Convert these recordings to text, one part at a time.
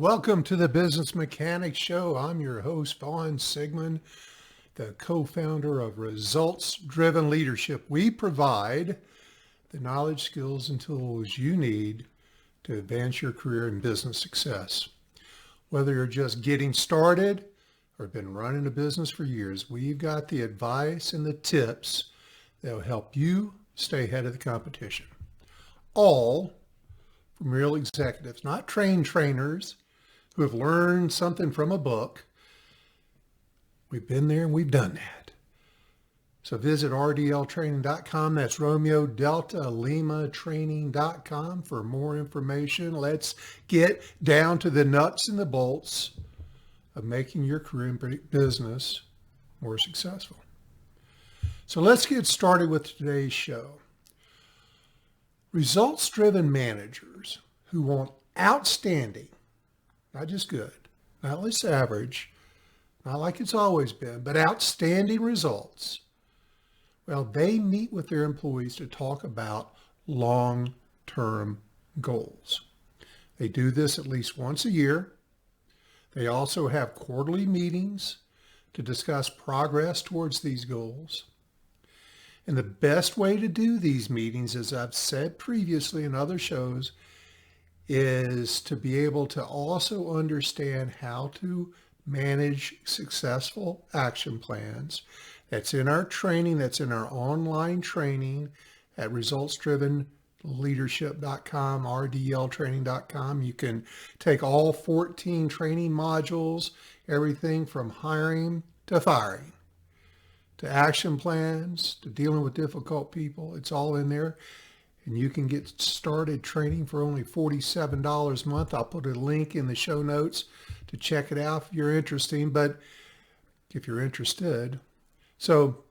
Welcome to the Business Mechanics Show. I'm your host, Vaughn Sigmund, the co-founder of Results-Driven Leadership. We provide the knowledge, skills, and tools you need to advance your career and business success. Whether you're just getting started or been running a business for years, we've got the advice and the tips that will help you stay ahead of the competition. All from real executives, not trained trainers who have learned something from a book. We've been there and we've done that. So visit rdltraining.com. That's Romeo Delta Lima Training.com for more information. Let's get down to the nuts and the bolts of making your career and business more successful. So let's get started with today's show. Results-driven managers who want outstanding, not just good, not at least average, not like it's always been, but outstanding results. Well, they meet with their employees to talk about long-term goals. They do this at least once a year. They also have quarterly meetings to discuss progress towards these goals. And the best way to do these meetings, as I've said previously in other shows, is to be able to also understand how to manage successful action plans. That's in our training, that's in our online training at resultsdrivenleadership.com, rdltraining.com. You can take all 14 training modules, everything from hiring to firing, to action plans, to dealing with difficult people. It's all in there. And you can get started training for only $47 a month. I'll put a link in the show notes to check it out if you're interested. But if you're interested, so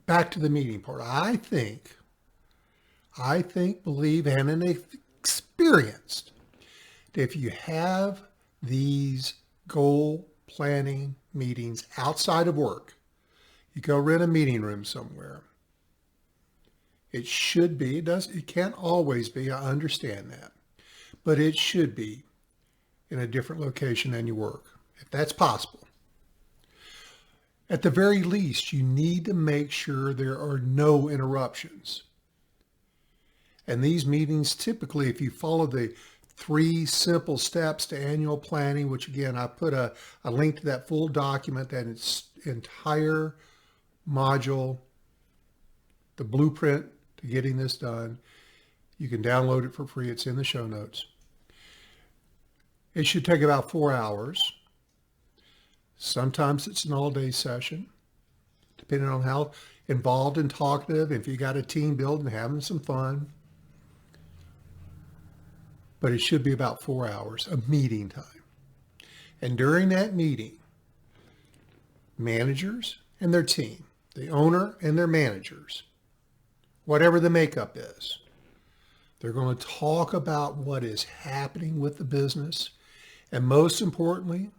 back to the meeting part. I think, believe, and experienced that if you have these goal planning meetings outside of work, you go rent a meeting room somewhere. It should be, it can't always be, I understand that, but it should be in a different location than you work, if that's possible. At the very least, you need to make sure there are no interruptions. And these meetings, typically, if you follow the 3 simple steps to annual planning, which again, I put a link to that full document, that entire module, the blueprint to getting this done. You can download it for free. It's in the show notes. It should take about 4 hours. Sometimes it's an all-day session, depending on how involved and talkative, if you got a team building, having some fun. But it should be about 4 hours of meeting time. And during that meeting, managers and their team, the owner and their managers, whatever the makeup is, they're going to talk about what is happening with the business. And most importantly,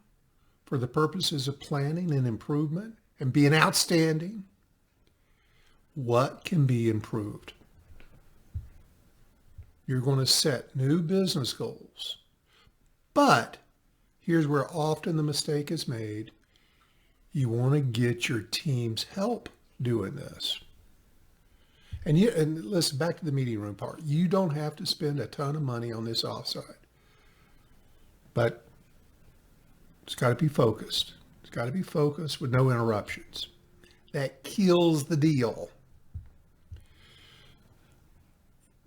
for the purposes of planning and improvement and being outstanding, what can be improved? You're going to set new business goals. But here's where often the mistake is made. You want to get your team's help doing this. And listen, back to the meeting room part. You don't have to spend a ton of money on this offsite. But it's got to be focused. It's got to be focused with no interruptions. That kills the deal.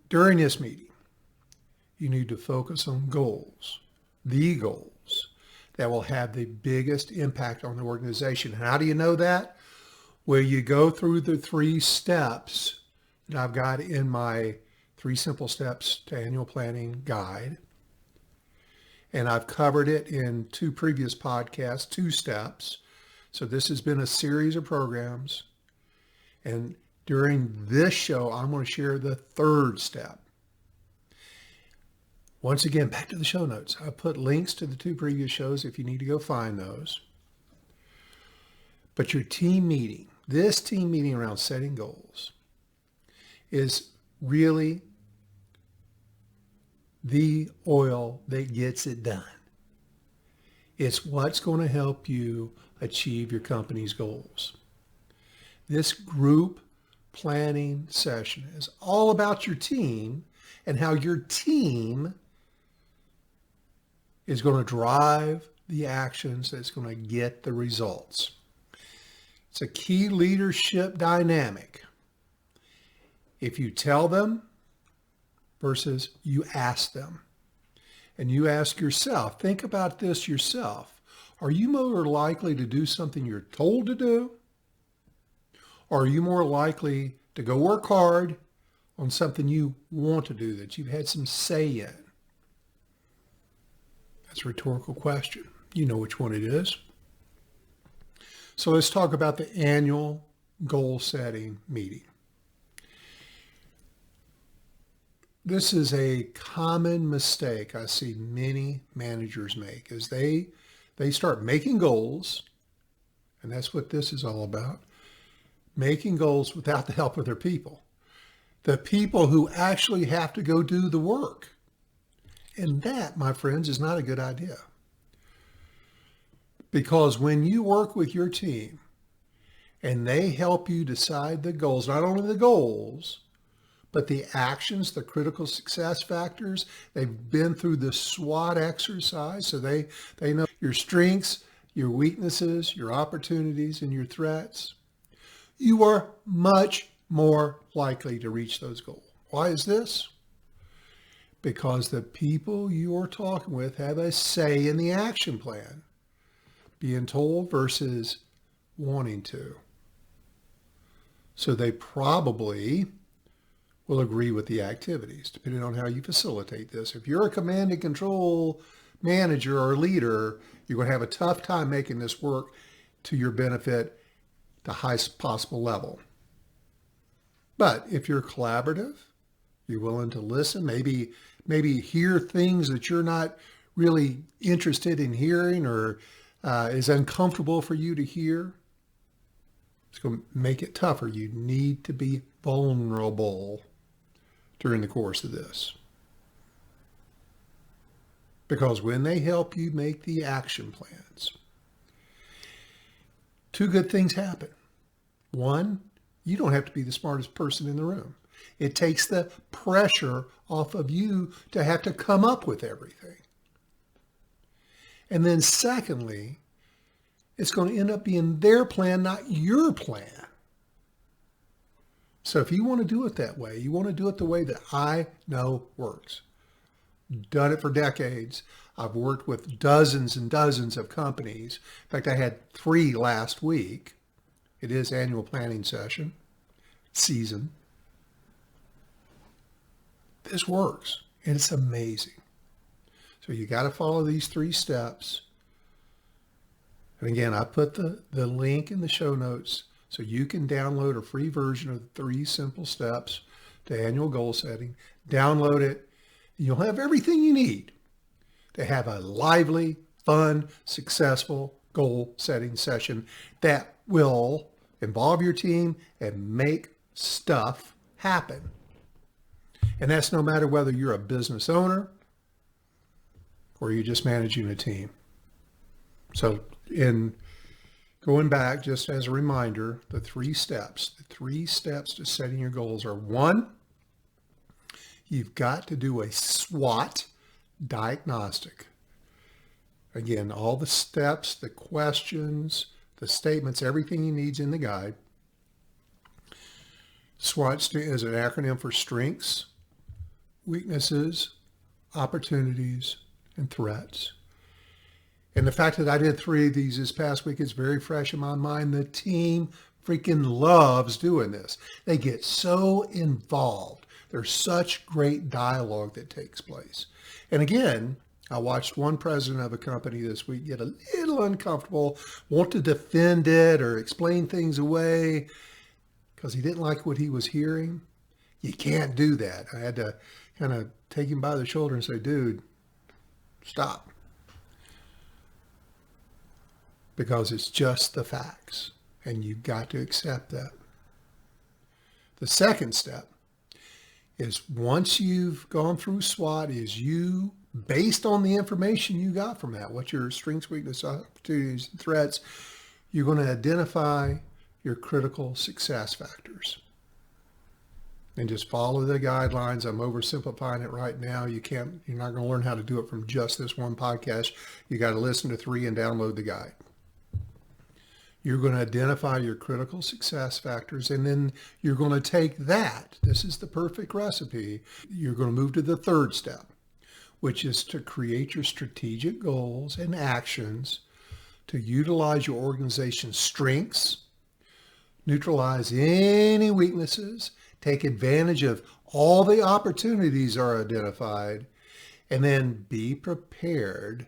During this meeting, you need to focus on goals, the goals that will have the biggest impact on the organization. How do you know that? Well, you go through the 3 steps that I've got in my 3 simple steps to annual planning guide. And I've covered it in 2 previous podcasts, 2 steps. So this has been a series of programs. And during this show, I'm going to share the 3rd step. Once again, back to the show notes. I put links to the 2 previous shows if you need to go find those. But your team meeting, this team meeting around setting goals, is really the oil that gets it done. It's what's going to help you achieve your company's goals. This group planning session is all about your team and how your team is going to drive the actions that's going to get the results. It's a key leadership dynamic. If you tell them versus you ask them. And you ask yourself, think about this yourself. Are you more likely to do something you're told to do? Or are you more likely to go work hard on something you want to do that you've had some say in? That's a rhetorical question. You know which one it is. So let's talk about the annual goal setting meeting. This is a common mistake I see many managers make is they start making goals, and that's what this is all about, making goals without the help of their people. The people who actually have to go do the work. And that, my friends, is not a good idea. Because when you work with your team and they help you decide the goals, not only the goals, but the actions, the critical success factors, they've been through the SWOT exercise, so they know your strengths, your weaknesses, your opportunities, and your threats. You are much more likely to reach those goals. Why is this? Because the people you're talking with have a say in the action plan, being told versus wanting to. So they probably will agree with the activities, depending on how you facilitate this. If you're a command and control manager or leader, you're going to have a tough time making this work to your benefit, the highest possible level. But if you're collaborative, you're willing to listen, maybe hear things that you're not really interested in hearing or is uncomfortable for you to hear, it's going to make it tougher. You need to be vulnerable during the course of this. Because when they help you make the action plans, two good things happen. One, you don't have to be the smartest person in the room. It takes the pressure off of you to have to come up with everything. And then secondly, it's going to end up being their plan, not your plan. So if you want to do it that way, you want to do it the way that I know works. Done it for decades. I've worked with dozens and dozens of companies. In fact, I had 3 last week. It is annual planning season. This works, and it's amazing. So you got to follow these 3 steps. And again, I put the link in the show notes so you can download a free version of the 3 simple steps to annual goal setting. Download it. You'll have everything you need to have a lively, fun, successful goal setting session that will involve your team and make stuff happen. And that's no matter whether you're a business owner or you're just managing a team. So in going back, just as a reminder, the 3 steps to setting your goals are: 1, you've got to do a SWOT diagnostic. Again, all the steps, the questions, the statements, everything you need is in the guide. SWOT is an acronym for strengths, weaknesses, opportunities, and threats. And the fact that I did 3 of these this past week is very fresh in my mind. The team freaking loves doing this. They get so involved. There's such great dialogue that takes place. And again, I watched one president of a company this week get a little uncomfortable, want to defend it or explain things away because he didn't like what he was hearing. You can't do that. I had to kind of take him by the shoulder and say, dude, stop. Because it's just the facts, and you've got to accept that. The second step is once you've gone through SWOT, is you, based on the information you got from that, what your strengths, weaknesses, opportunities, and threats, you're going to identify your critical success factors. And just follow the guidelines. I'm oversimplifying it right now. You're not going to learn how to do it from just this one podcast. You got to listen to 3 and download the guide. You're going to identify your critical success factors, and then you're going to take that. This is the perfect recipe. You're going to move to the third step, which is to create your strategic goals and actions to utilize your organization's strengths, neutralize any weaknesses, take advantage of all the opportunities are identified, and then be prepared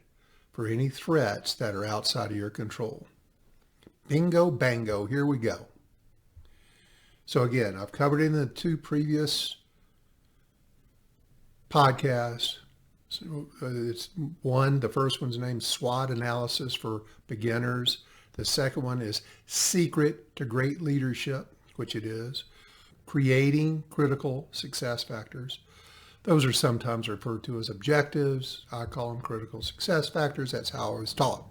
for any threats that are outside of your control. Bingo, bango, here we go. So again, I've covered in the 2 previous podcasts. So the first one's named SWOT Analysis for Beginners. The second one is Secret to Great Leadership, which it is. Creating critical success factors. Those are sometimes referred to as objectives. I call them critical success factors. That's how I was taught.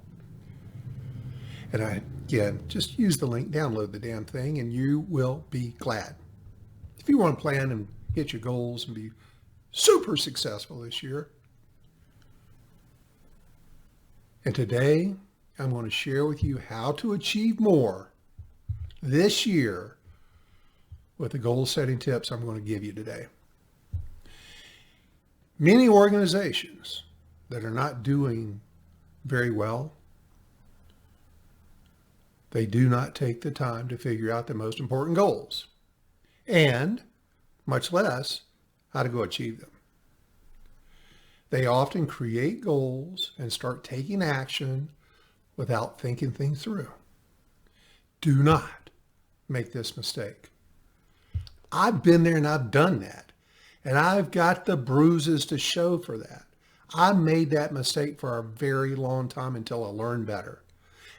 And again, just use the link, download the damn thing, and you will be glad. If you want to plan and hit your goals and be super successful this year. And today, I'm going to share with you how to achieve more this year with the goal setting tips I'm going to give you today. Many organizations that are not doing very well, they do not take the time to figure out the most important goals, and much less how to go achieve them. They often create goals and start taking action without thinking things through. Do not make this mistake. I've been there and I've done that. And I've got the bruises to show for that. I made that mistake for a very long time until I learned better.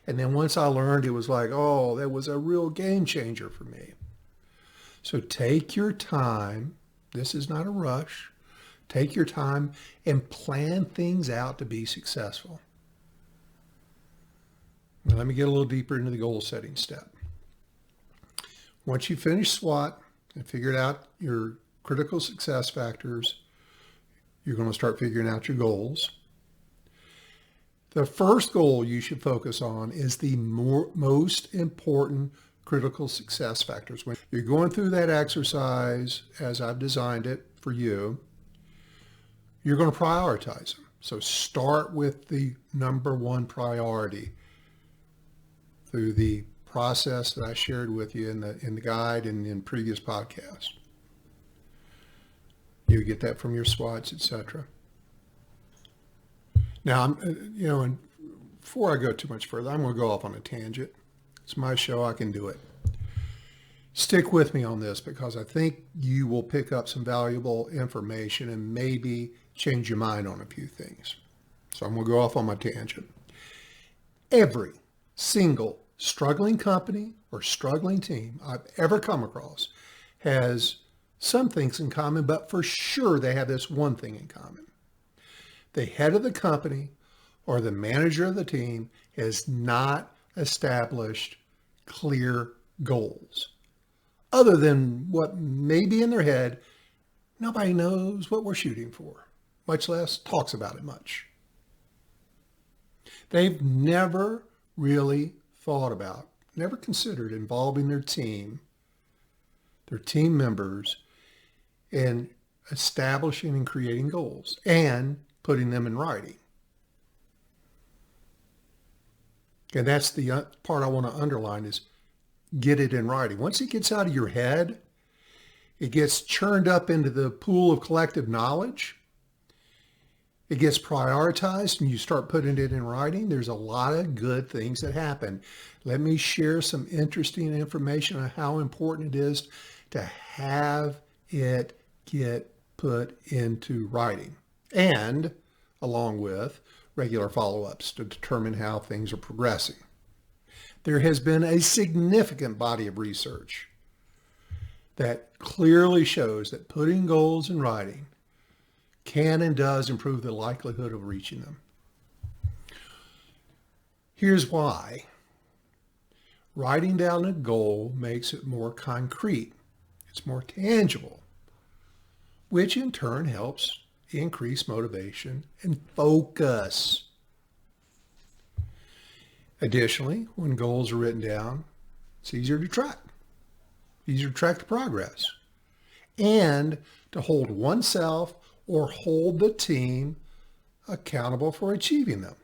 And then once I learned, it was like, oh, that was a real game changer for me. So take your time. This is not a rush. Take your time and plan things out to be successful. Now, let me get a little deeper into the goal setting step. Once you finish SWOT and figured out your critical success factors, you're going to start figuring out your goals. The first goal you should focus on is the most important critical success factors. When you're going through that exercise, as I've designed it for you, you're going to prioritize them. So start with the number one priority through the process that I shared with you in the guide and in previous podcasts. You get that from your SWOTs, etc. Now, and before I go too much further, I'm going to go off on a tangent. It's my show. I can do it. Stick with me on this because I think you will pick up some valuable information and maybe change your mind on a few things. So I'm going to go off on my tangent. Every single struggling company or struggling team I've ever come across has some things in common, but for sure they have this one thing in common. The head of the company or the manager of the team has not established clear goals. Other than what may be in their head, nobody knows what we're shooting for, much less talks about it much. They've never really thought about, never considered involving their team members in establishing and creating goals and putting them in writing. And that's the part I want to underline is get it in writing. Once it gets out of your head, it gets churned up into the pool of collective knowledge. It gets prioritized and you start putting it in writing. There's a lot of good things that happen. Let me share some interesting information on how important it is to have it get put into writing, and along with regular follow-ups to determine how things are progressing. There has been a significant body of research that clearly shows that putting goals in writing can and does improve the likelihood of reaching them. Here's why. Writing down a goal makes it more concrete. It's more tangible, which in turn helps increase motivation and focus. Additionally, when goals are written down, it's easier to track the progress, and to hold oneself or hold the team accountable for achieving them.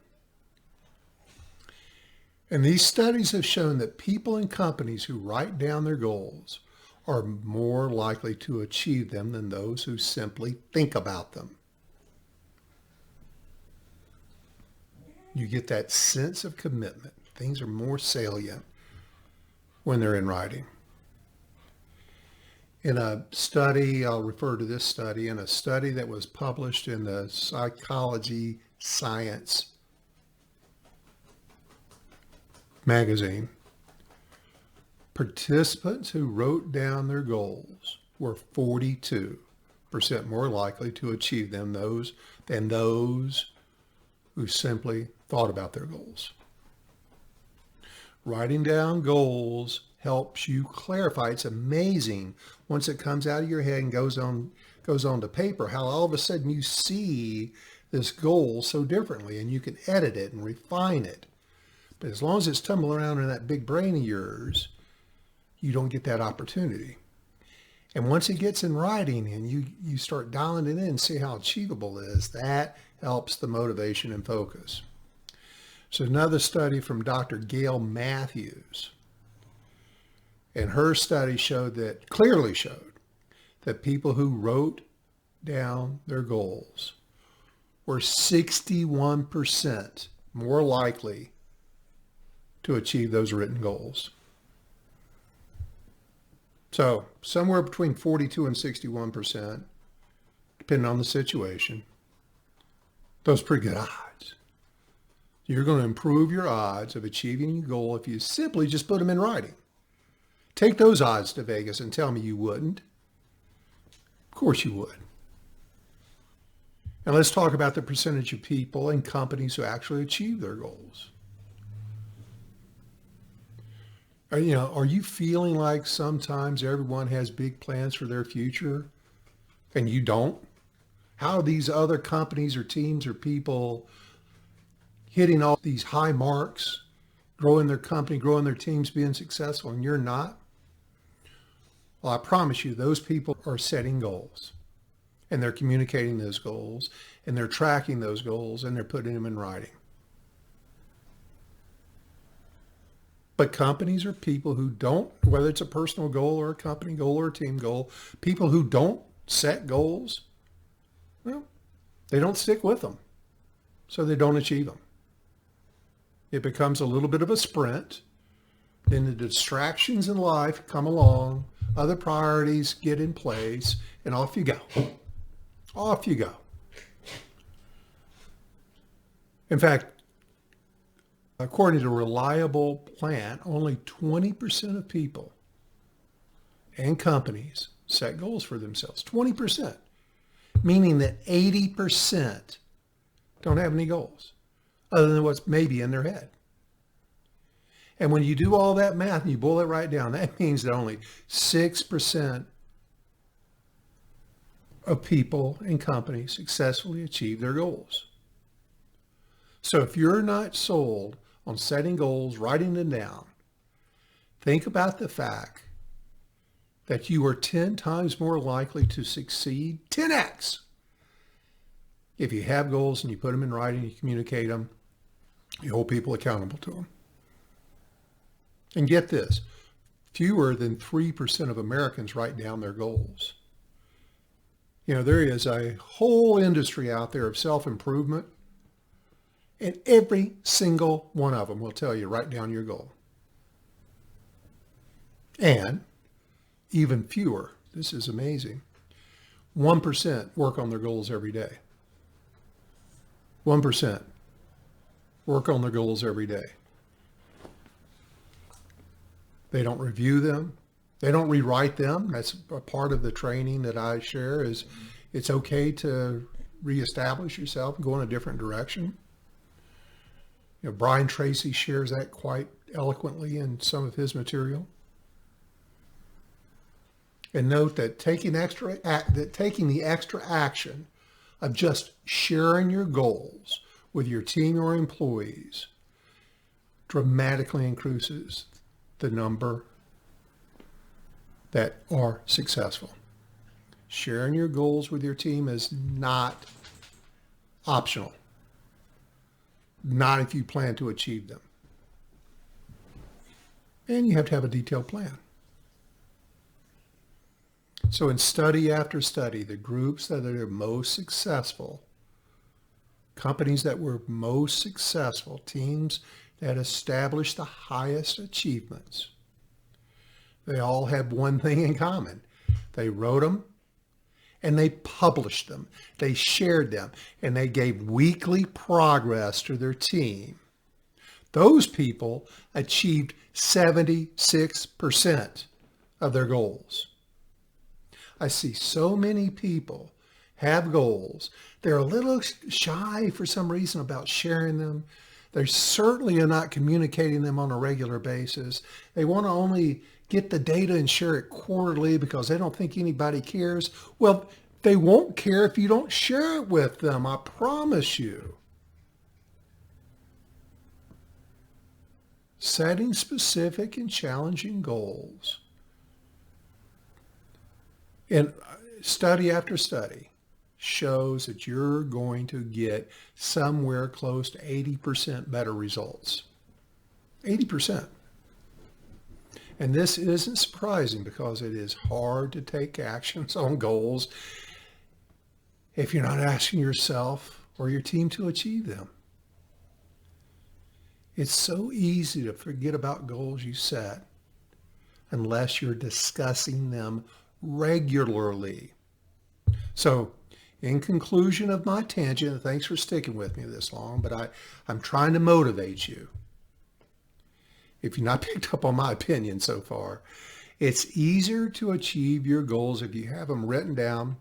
And these studies have shown that people in companies who write down their goals are more likely to achieve them than those who simply think about them. You get that sense of commitment. Things are more salient when they're in writing. In a study, I'll refer to this study, in a study that was published in the Psychology Science magazine, participants who wrote down their goals were 42% more likely to achieve them than those who simply thought about their goals. Writing down goals helps you clarify. It's amazing once it comes out of your head and goes on to paper, how all of a sudden you see this goal so differently, and you can edit it and refine it. But as long as it's tumbling around in that big brain of yours, you don't get that opportunity. And once it gets in writing and you start dialing it in and see how achievable it is, that helps the motivation and focus. So another study from Dr. Gail Matthews, and her study clearly showed that people who wrote down their goals were 61% more likely to achieve those written goals. So somewhere between 42 and 61%, depending on the situation. Those are pretty good odds. You're going to improve your odds of achieving your goal if you simply just put them in writing. Take those odds to Vegas and tell me you wouldn't. Of course you would. And let's talk about the percentage of people and companies who actually achieve their goals. Are you feeling like sometimes everyone has big plans for their future and you don't? How are these other companies or teams or people hitting all these high marks, growing their company, growing their teams, being successful, and you're not? Well, I promise you, those people are setting goals, and they're communicating those goals, and they're tracking those goals, and they're putting them in writing. But companies are people who don't, whether it's a personal goal or a company goal or a team goal, people who don't set goals, well, they don't stick with them, so they don't achieve them. It becomes a little bit of a sprint. Then the distractions in life come along, other priorities get in place, and off you go. Off you go. In fact, according to Reliable Plant, only 20% of people and companies set goals for themselves. 20%, meaning that 80% don't have any goals other than what's maybe in their head. And when you do all that math and you boil it right down, that means that only 6% of people and companies successfully achieve their goals. So if you're not sold on setting goals, writing them down, think about the fact that you are 10 times more likely to succeed, 10x, if you have goals and you put them in writing, you communicate them, you hold people accountable to them. And get this, fewer than 3% of Americans write down their goals. There is a whole industry out there of self-improvement, and every single one of them will tell you, write down your goal. And even fewer, this is amazing, 1% work on their goals every day. 1% work on their goals every day. They don't review them. They don't rewrite them. That's a part of the training that I share is it's okay to reestablish yourself and go in a different direction. Brian Tracy shares that quite eloquently in some of his material. And note that taking the extra action of just sharing your goals with your team or employees dramatically increases the number that are successful. Sharing your goals with your team is not optional. Not if you plan to achieve them. And you have to have a detailed plan. So in study after study, the groups that are most successful, companies that were most successful, teams that established the highest achievements, they all have one thing in common. They wrote them and they published them. They shared them and they gave weekly progress to their team. Those people achieved 76% of their goals. I see so many people have goals. They're a little shy for some reason about sharing them. They certainly are not communicating them on a regular basis. They want to only get the data and share it quarterly because they don't think anybody cares. Well, they won't care if you don't share it with them, I promise you. Setting specific and challenging goals. And study after study shows that you're going to get somewhere close to 80% better results. 80%. And this isn't surprising because it is hard to take actions on goals if you're not asking yourself or your team to achieve them. It's so easy to forget about goals you set unless you're discussing them regularly. So in conclusion of my tangent, thanks for sticking with me this long, but I'm trying to motivate you. If you've not picked up on my opinion so far, it's easier to achieve your goals if you have them written down.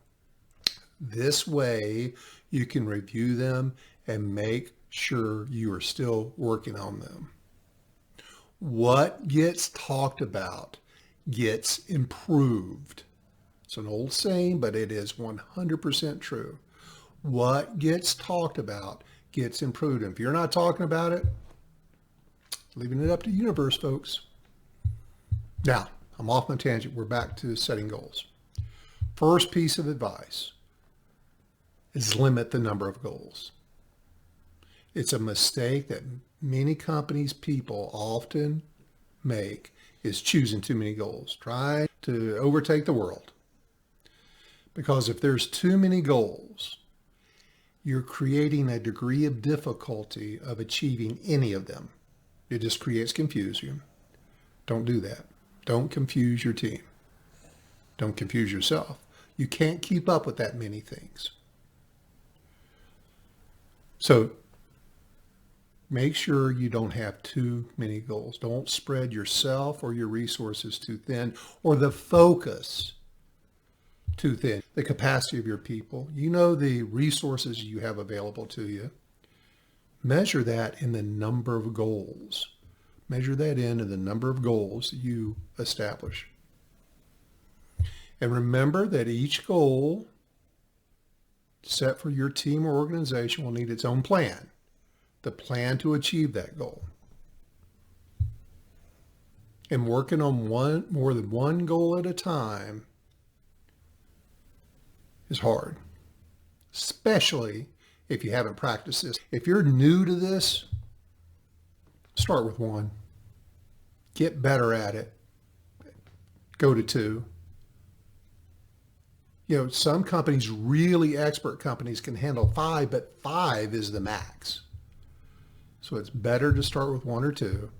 This way you can review them and make sure you are still working on them. What gets talked about gets improved. It's an old saying, but it is 100% true. What gets talked about gets improved. And if you're not talking about it, leaving it up to the universe, folks. Now, I'm off my tangent. We're back to setting goals. First piece of advice is limit the number of goals. It's a mistake that many companies, people often make is choosing too many goals, trying to overtake the world. Because if there's too many goals, you're creating a degree of difficulty of achieving any of them. It just creates confusion. Don't do that. Don't confuse your team. Don't confuse yourself. You can't keep up with that many things. So make sure you don't have too many goals. Don't spread yourself or your resources too thin or the focus too thin. The capacity of your people. You know the resources you have available to you. Measure that in the number of goals. Measure that in the number of goals you establish. And remember that each goal set for your team or organization will need its own plan. The plan to achieve that goal. And working on more than one goal at a time is hard, especially if you haven't practiced this. If you're new to this, start with one. Get better at it. Go to two. Some companies, really expert companies, can handle 5, but 5 is the max. So it's better to start with 1 or 2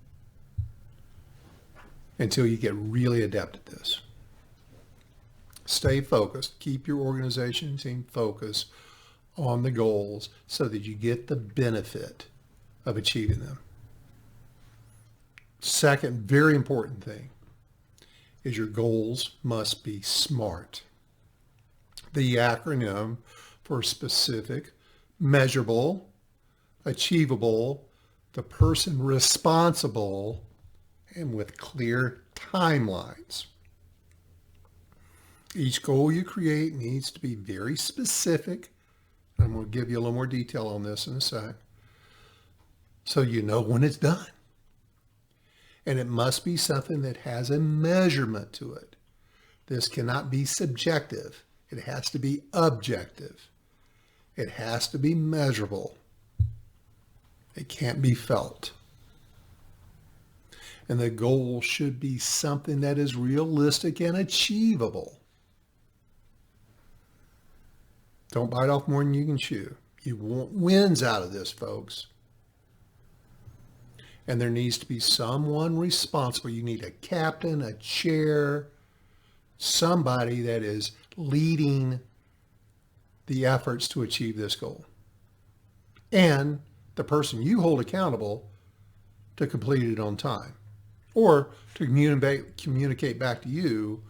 until you get really adept at this. Stay focused. Keep your organization team focused on the goals so that you get the benefit of achieving them. Second, very important thing is your goals must be SMART. The acronym for specific, measurable, achievable, the person responsible, and with clear timelines. Each goal you create needs to be very specific. I'm going to give you a little more detail on this in a sec, so you know when it's done. And it must be something that has a measurement to it. This cannot be subjective. It has to be objective. It has to be measurable. It can't be felt. And the goal should be something that is realistic and achievable. Don't bite off more than you can chew. You want wins out of this, folks. And there needs to be someone responsible. You need a captain, a chair, somebody that is leading the efforts to achieve this goal. And the person you hold accountable to complete it on time, or to communicate back to you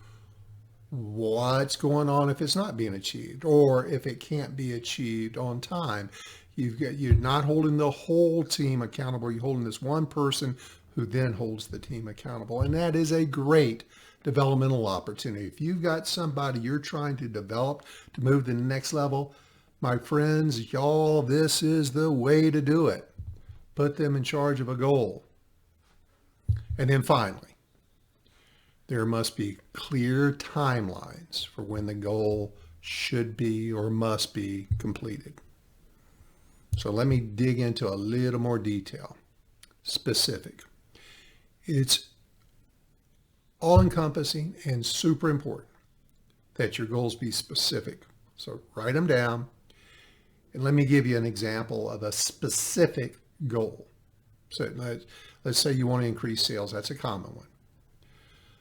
what's going on if it's not being achieved, or if it can't be achieved on time. You're not holding the whole team accountable. You're holding this one person who then holds the team accountable. And that is a great developmental opportunity. If you've got somebody you're trying to develop to move to the next level, my friends, y'all, this is the way to do it. Put them in charge of a goal. And then finally, there must be clear timelines for when the goal should be or must be completed. So let me dig into a little more detail. Specific. It's all-encompassing and super important that your goals be specific. So write them down. And let me give you an example of a specific goal. So let's say you want to increase sales. That's a common one.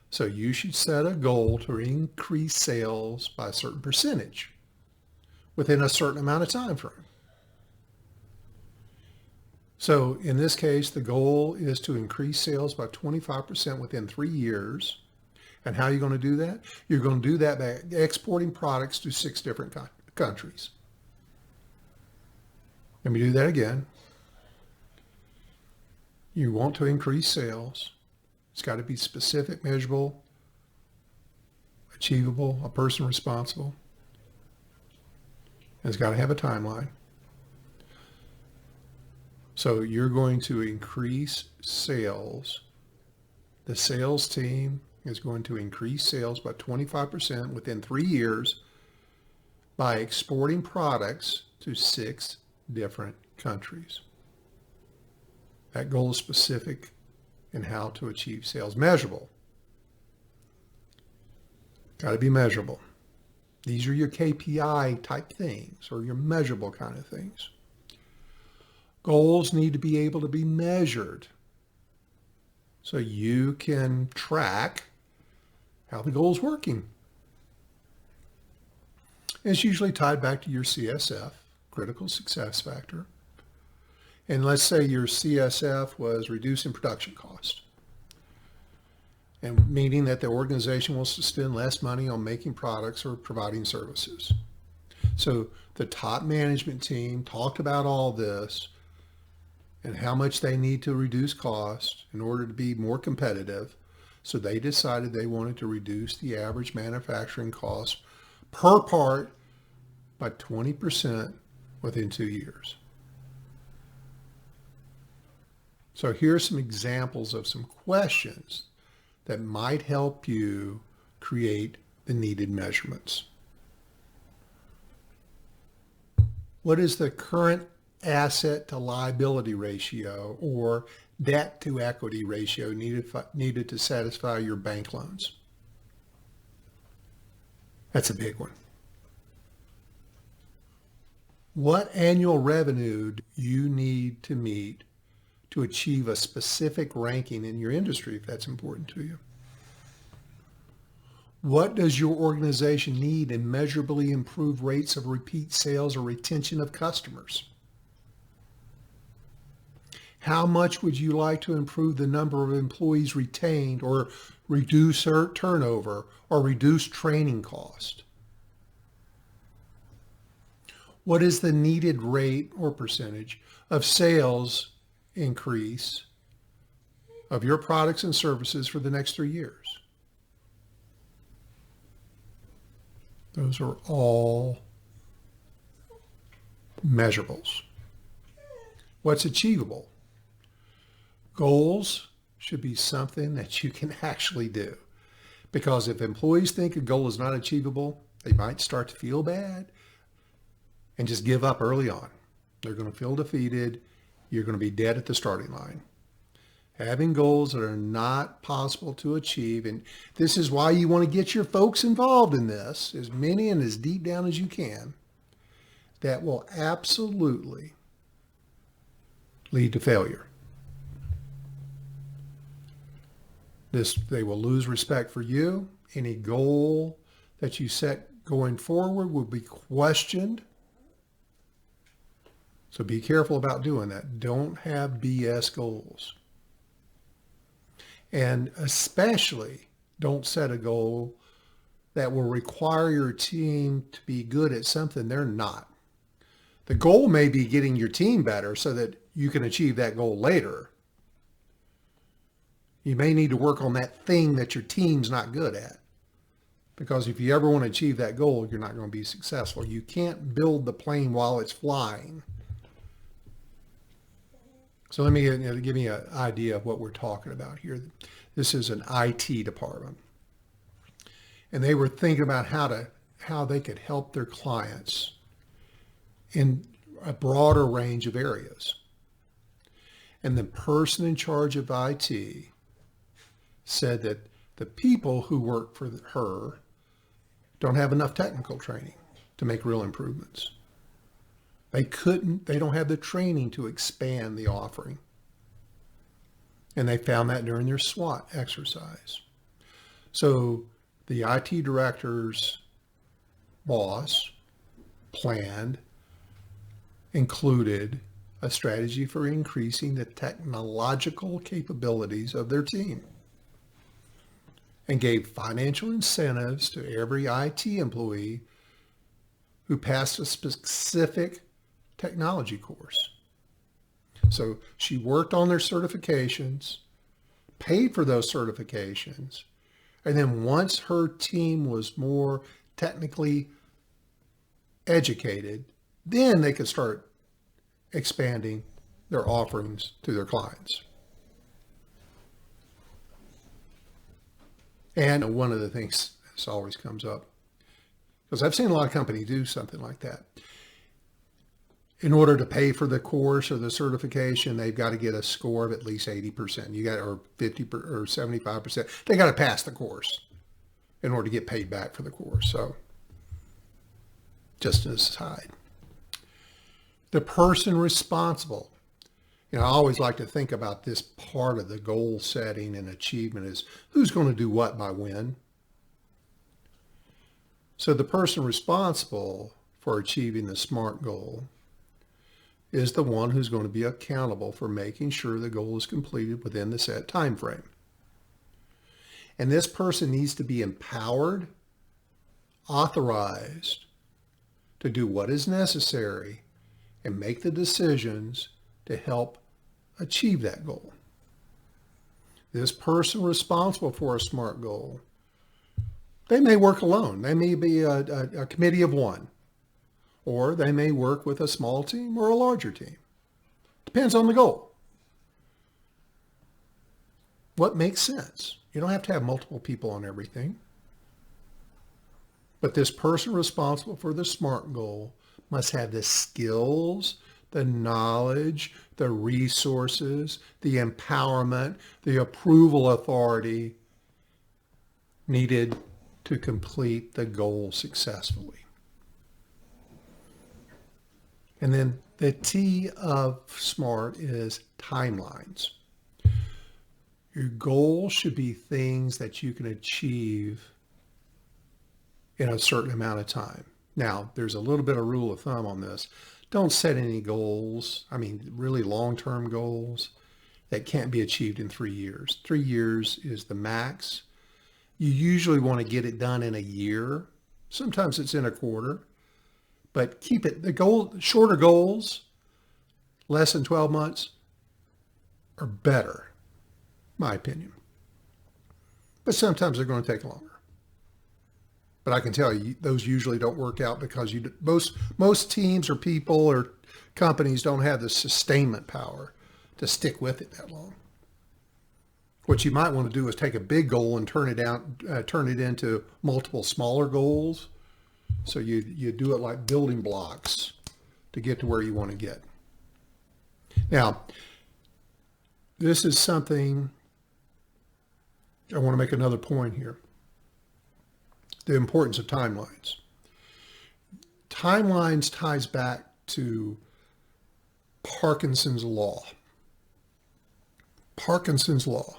So you should set a goal to increase sales by a certain percentage within a certain amount of time frame. So in this case, the goal is to increase sales by 25% within 3 years. And how are you going to do that? You're going to do that by exporting products to 6 different countries. Let me do that again. You want to increase sales. It's got to be specific, measurable, achievable, a person responsible. And it's got to have a timeline. So you're going to increase sales. The sales team is going to increase sales by 25% within 3 years by exporting products to 6 different countries. That goal is specific in how to achieve sales. Measurable. Got to be measurable. These are your KPI type things, or your measurable kind of things. Goals need to be able to be measured so you can track how the goal is working. It's usually tied back to your CSF, critical success factor. And let's say your CSF was reducing production cost, and meaning that the organization wants to spend less money on making products or providing services. So the top management team talked about all this and how much they need to reduce cost in order to be more competitive. So they decided they wanted to reduce the average manufacturing cost per part by 20% within 2 years. So here's some examples of some questions that might help you create the needed measurements. What is the current asset to liability ratio or debt to equity ratio needed to satisfy your bank loans? That's a big one. What annual revenue do you need to meet to achieve a specific ranking in your industry, if that's important to you? What does your organization need in measurably improved rates of repeat sales or retention of customers? How much would you like to improve the number of employees retained or reduce her turnover, or reduce training cost? What is the needed rate or percentage of sales increase of your products and services for the next 3 years? Those are all measurables. What's achievable? Goals should be something that you can actually do. Because if employees think a goal is not achievable, they might start to feel bad and just give up early on. They're going to feel defeated. You're going to be dead at the starting line. Having goals that are not possible to achieve, and this is why you want to get your folks involved in this, as many and as deep down as you can, that will absolutely lead to failure. They will lose respect for you. Any goal that you set going forward will be questioned. So be careful about doing that. Don't have BS goals. And especially don't set a goal that will require your team to be good at something they're not. The goal may be getting your team better so that you can achieve that goal later. You may need to work on that thing that your team's not good at. Because if you ever want to achieve that goal, you're not going to be successful. You can't build the plane while it's flying. So let me give you an idea of what we're talking about here. This is an IT department. And they were thinking about how they could help their clients in a broader range of areas. And the person in charge of IT said that the people who work for her don't have enough technical training to make real improvements. They don't have the training to expand the offering. And they found that during their SWOT exercise. So the IT director's boss included a strategy for increasing the technological capabilities of their team and gave financial incentives to every IT employee who passed a specific technology course. So she worked on their certifications, paid for those certifications, and then once her team was more technically educated, then they could start expanding their offerings to their clients. And one of the things this always comes up, because I've seen a lot of companies do something like that. In order to pay for the course or the certification, they've got to get a score of at least 80%. Or 50 or 75%. They got to pass the course in order to get paid back for the course. So just an aside. The person responsible. I always like to think about this part of the goal setting and achievement is who's going to do what by when. So the person responsible for achieving the SMART goal is the one who's going to be accountable for making sure the goal is completed within the set time frame. And this person needs to be empowered, authorized to do what is necessary and make the decisions to help achieve that goal. This person responsible for a SMART goal, they may work alone. They may be a committee of one. Or they may work with a small team or a larger team. Depends on the goal. What makes sense? You don't have to have multiple people on everything. But this person responsible for the SMART goal must have the skills, the knowledge, the resources, the empowerment, the approval authority needed to complete the goal successfully. And then the T of SMART is timelines. Your goal should be things that you can achieve in a certain amount of time. Now, there's a little bit of rule of thumb on this. Don't set any goals, really long-term goals that can't be achieved in 3 years. 3 years is the max. You usually want to get it done in a year. Sometimes it's in a quarter, but keep it, shorter goals, less than 12 months are better, my opinion. But sometimes they're going to take longer. But I can tell you, those usually don't work out because most teams or people or companies don't have the sustainment power to stick with it that long. What you might want to do is take a big goal and turn it into multiple smaller goals. So you do it like building blocks to get to where you want to get. Now, this is something I want to make another point here. The importance of timelines. Timelines ties back to Parkinson's law. Parkinson's law.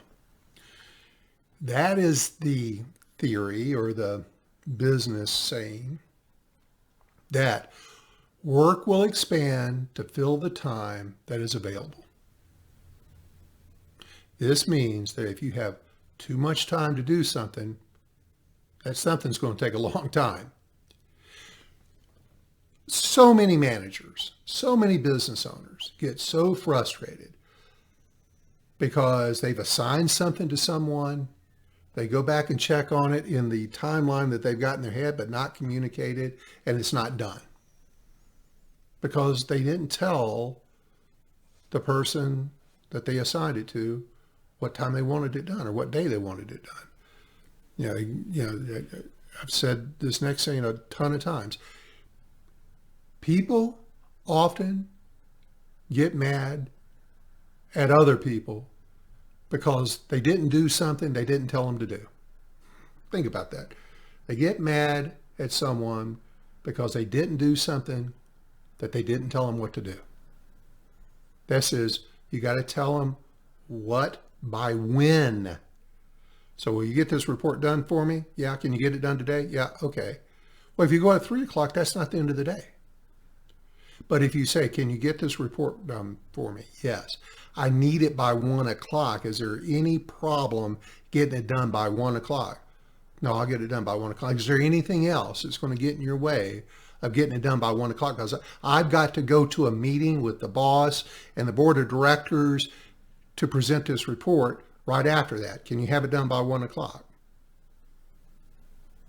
That is the theory or the business saying that work will expand to fill the time that is available. This means that if you have too much time to do something, that something's going to take a long time. So many managers, so many business owners get so frustrated because they've assigned something to someone. They go back and check on it in the timeline that they've got in their head, but not communicated, and it's not done because they didn't tell the person that they assigned it to what time they wanted it done or what day they wanted it done. I've said this next saying a ton of times. People often get mad at other people because they didn't do something they didn't tell them to do. Think about that. They get mad at someone because they didn't do something that they didn't tell them what to do. This is, you got to tell them what by when. So will you get this report done for me? Yeah. Can you get it done today? Yeah. Okay. Well, if you go at 3 o'clock, that's not the end of the day. But if you say, can you get this report done for me? Yes. I need it by 1 o'clock. Is there any problem getting it done by 1 o'clock? No, I'll get it done by 1 o'clock. Is there anything else that's going to get in your way of getting it done by 1 o'clock? Because I've got to go to a meeting with the boss and the board of directors to present this report right after that. Can you have it done by 1 o'clock?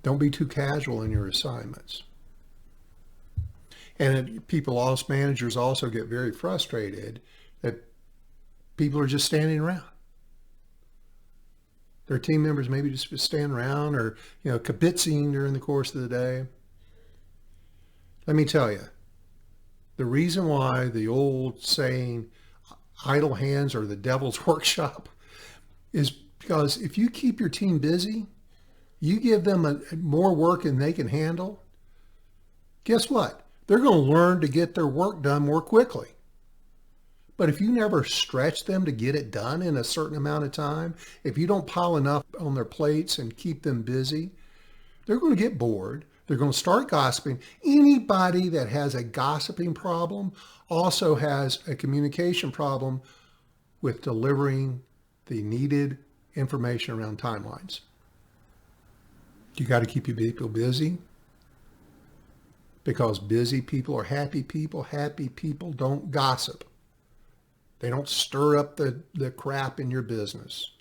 Don't be too casual in your assignments. And managers also get very frustrated that people are just standing around. Their team members maybe just standing around or, kibitzing during the course of the day. Let me tell you, the reason why the old saying, idle hands are the devil's workshop, is because if you keep your team busy, you give them more work than they can handle, guess what? They're going to learn to get their work done more quickly. But if you never stretch them to get it done in a certain amount of time, if you don't pile enough on their plates and keep them busy, they're going to get bored. They're going to start gossiping. Anybody that has a gossiping problem also has a communication problem with delivering the needed information around timelines. You got to keep your people busy because busy people are happy people. Happy people don't gossip. They don't stir up the crap in your business.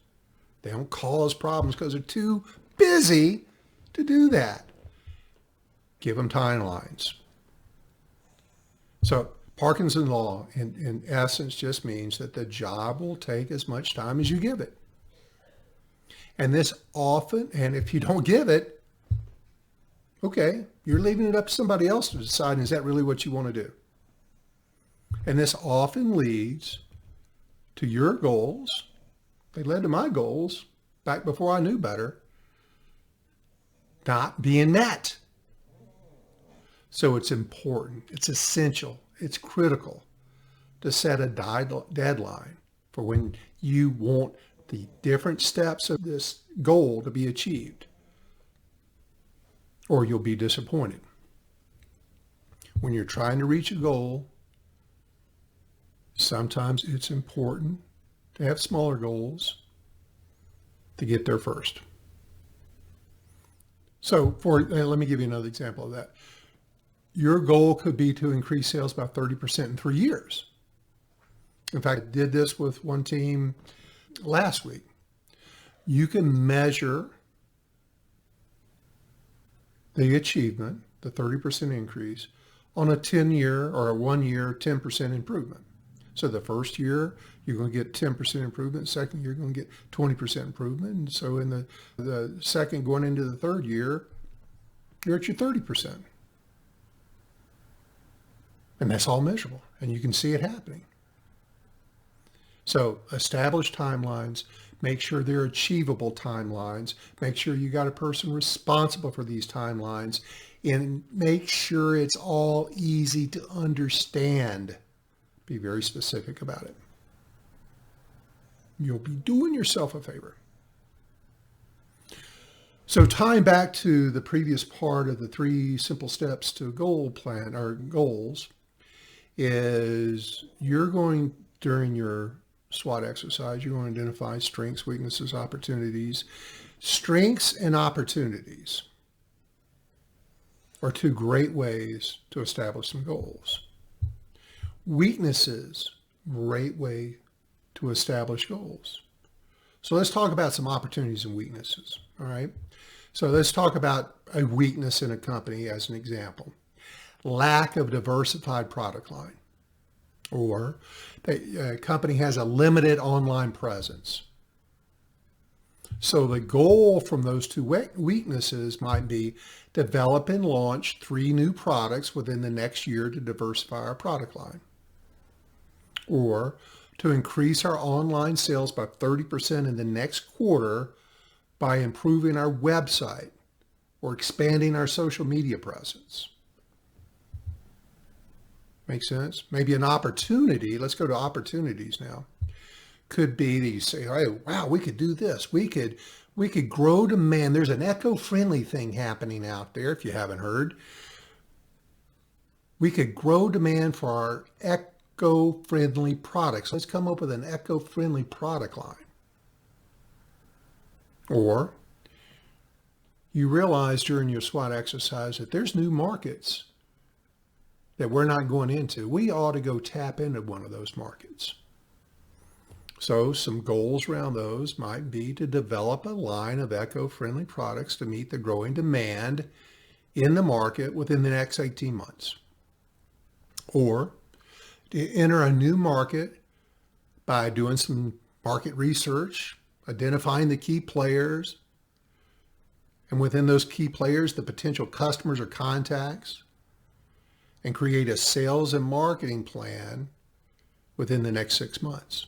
They don't cause problems because they're too busy to do that. Give them timelines. So Parkinson's law, in essence, just means that the job will take as much time as you give it. And this often, and if you don't give it, okay, you're leaving it up to somebody else to decide, is that really what you want to do? And this often leads to your goals. They led to my goals back before I knew better, not being met. So it's important, it's essential, it's critical to set a deadline for when you want the different steps of this goal to be achieved, or you'll be disappointed. When you're trying to reach a goal, sometimes it's important to have smaller goals to get there first. So let me give you another example of that. Your goal could be to increase sales by 30% in 3 years. In fact, I did this with one team last week. You can measure the achievement, the 30% increase, on a 10-year or a 1-year 10% improvement. So the first year, you're going to get 10% improvement. Second year, you're going to get 20% improvement. And so in the second, going into the third year, you're at your 30%. And that's all measurable. And you can see it happening. So establish timelines. Make sure they're achievable timelines. Make sure you got a person responsible for these timelines. And make sure it's all easy to understand. Be very specific about it. You'll be doing yourself a favor. So tying back to the previous part of the 3 simple steps to a goal plan or goals is you're going during your SWOT exercise, you're going to identify strengths, weaknesses, opportunities. Strengths and opportunities are 2 great ways to establish some goals. Weaknesses, great way to establish goals. So let's talk about some opportunities and weaknesses, all right? So let's talk about a weakness in a company as an example. Lack of diversified product line, or a company has a limited online presence. So the goal from those 2 weaknesses might be develop and launch 3 new products within the next year to diversify our product line, or to increase our online sales by 30% in the next quarter by improving our website or expanding our social media presence. Make sense? Maybe an opportunity, let's go to opportunities now, could be that you say, hey, wow, we could do this. We could grow demand. There's an eco-friendly thing happening out there, if you haven't heard. We could grow demand for our eco-friendly products. Let's come up with an eco-friendly product line. Or you realize during your SWOT exercise that there's new markets that we're not going into. We ought to go tap into one of those markets. So some goals around those might be to develop a line of eco-friendly products to meet the growing demand in the market within the next 18 months. Or to enter a new market by doing some market research, identifying the key players, and within those key players, the potential customers or contacts, and create a sales and marketing plan within the next 6 months.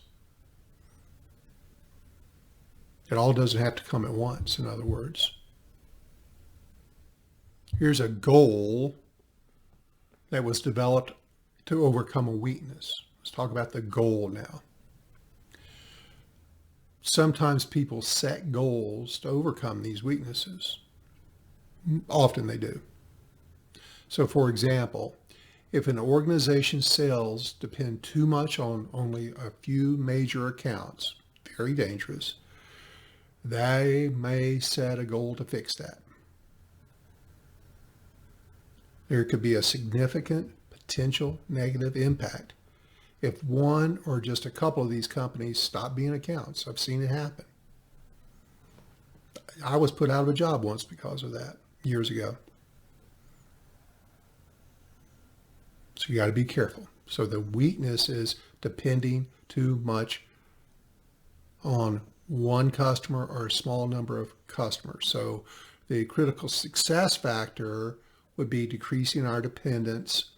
It all doesn't have to come at once, in other words. Here's a goal that was developed to overcome a weakness. Let's talk about the goal now. Sometimes people set goals to overcome these weaknesses. Often they do. So for example, if an organization's sales depend too much on only a few major accounts, very dangerous, they may set a goal to fix that. There could be a significant potential negative impact if one or just a couple of these companies stop being accounts. I've seen it happen. I was put out of a job once because of that years ago. So you got to be careful. So the weakness is depending too much on one customer or a small number of customers. So the critical success factor would be decreasing our dependence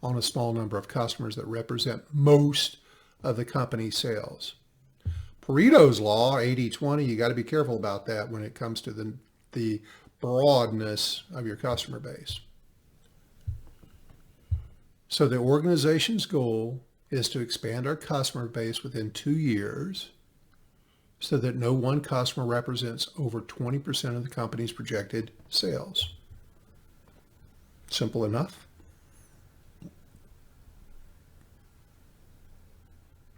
on a small number of customers that represent most of the company's sales. Pareto's law, 80-20, you got to be careful about that when it comes to the broadness of your customer base. So the organization's goal is to expand our customer base within 2 years so that no one customer represents over 20% of the company's projected sales. Simple enough.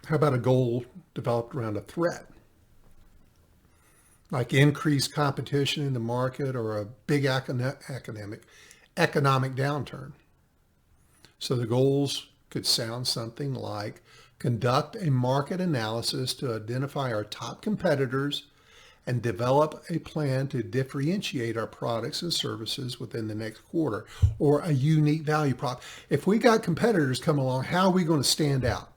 How about a goal developed around a threat? like increased competition in the market or a big economic downturn. So the goals could sound something like conduct a market analysis to identify our top competitors and develop a plan to differentiate our products and services within the next quarter, or a unique value prop. If we got competitors come along, how are we going to stand out?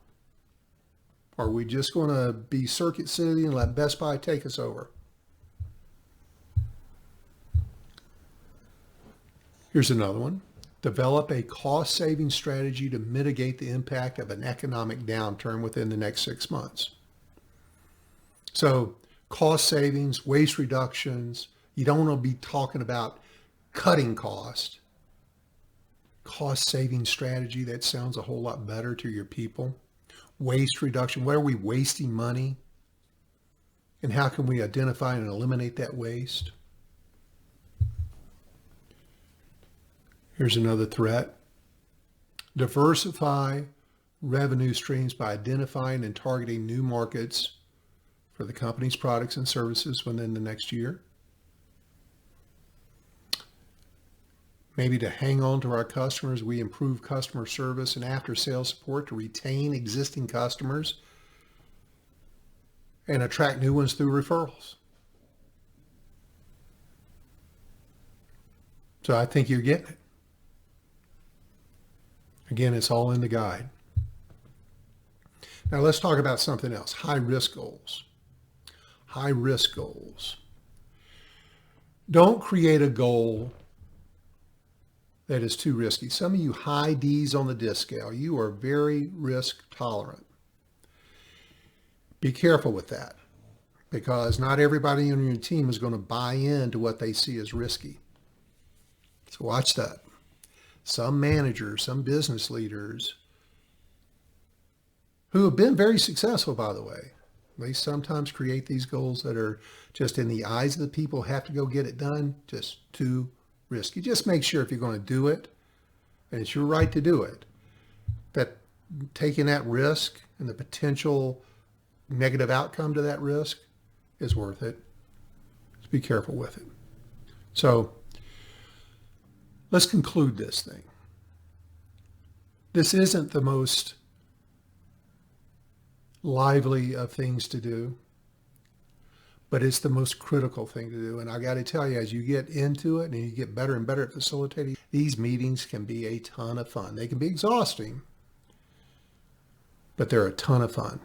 Are we just going to be Circuit City and let Best Buy take us over? Here's another one. Develop a cost-saving strategy to mitigate the impact of an economic downturn within the next 6 months. So cost savings, waste reductions, you don't want to be talking about cutting cost. Cost-saving strategy, that sounds a whole lot better to your people. Waste reduction, where are we wasting money? And how can we identify and eliminate that waste? Here's another threat. Diversify revenue streams by identifying and targeting new markets for the company's products and services within the next year. Maybe to hang on to our customers, we improve customer service and after-sales support to retain existing customers and attract new ones through referrals. So I think you're getting it. Again, it's all in the guide. Now let's talk about something else, high-risk goals. High-risk goals. Don't create a goal that is too risky. Some of you high D's on the DISC scale, you are very risk tolerant. Be careful with that, because not everybody on your team is going to buy into what they see as risky. So watch that. Some managers, some business leaders who have been very successful, by the way, they sometimes create these goals that are just in the eyes of the people who have to go get it done, just too risky. Just make sure if you're going to do it, and it's your right to do it, that taking that risk and the potential negative outcome to that risk is worth it. Just be careful with it. So let's conclude this thing. This isn't the most lively of things to do, but it's the most critical thing to do. And I got to tell you, as you get into it and you get better and better at facilitating, these meetings can be a ton of fun. They can be exhausting, but they're a ton of fun.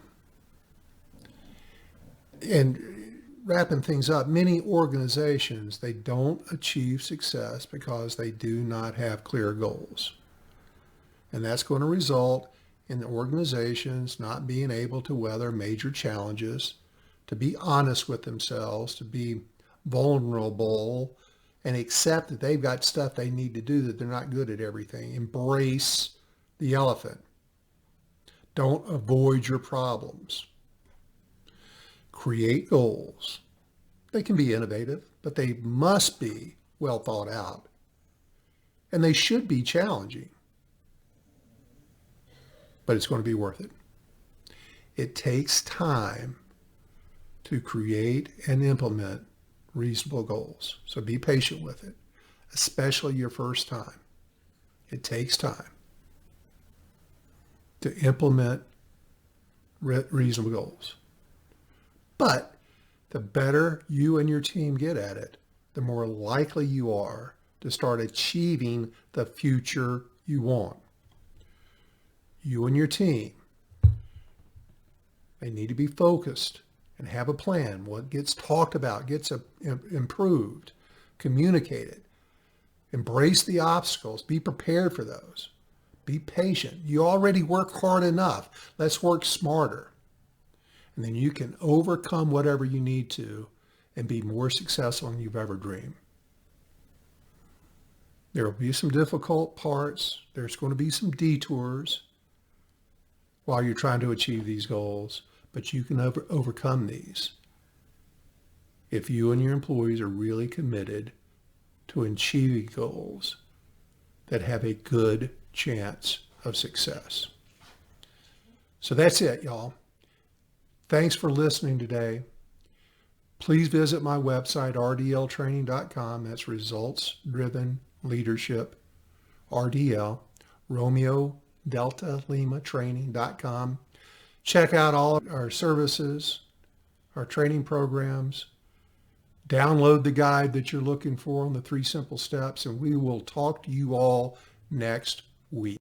And wrapping things up, many organizations, they don't achieve success because they do not have clear goals. And that's going to result in the organizations not being able to weather major challenges, to be honest with themselves, to be vulnerable, and accept that they've got stuff they need to do, that they're not good at everything. Embrace the elephant. Don't avoid your problems. Create goals. They can be innovative, but they must be well thought out. And they should be challenging. But it's going to be worth it. It takes time to create and implement reasonable goals. So be patient with it, especially your first time. It takes time to implement reasonable goals. But the better you and your team get at it, the more likely you are to start achieving the future you want. You and your team, they need to be focused and have a plan. What gets talked about gets improved, communicated. Embrace the obstacles. Be prepared for those. Be patient. You already work hard enough. Let's work smarter. And then you can overcome whatever you need to and be more successful than you've ever dreamed. There will be some difficult parts. There's going to be some detours while you're trying to achieve these goals, but you can overcome these if you and your employees are really committed to achieving goals that have a good chance of success. So that's it, y'all. Thanks for listening today. Please visit my website, rdltraining.com. That's Results Driven Leadership, RDL, Romeo Delta Lima Training.com. Check out all our services, our training programs. Download the guide that you're looking for on the 3 simple steps, and we will talk to you all next week.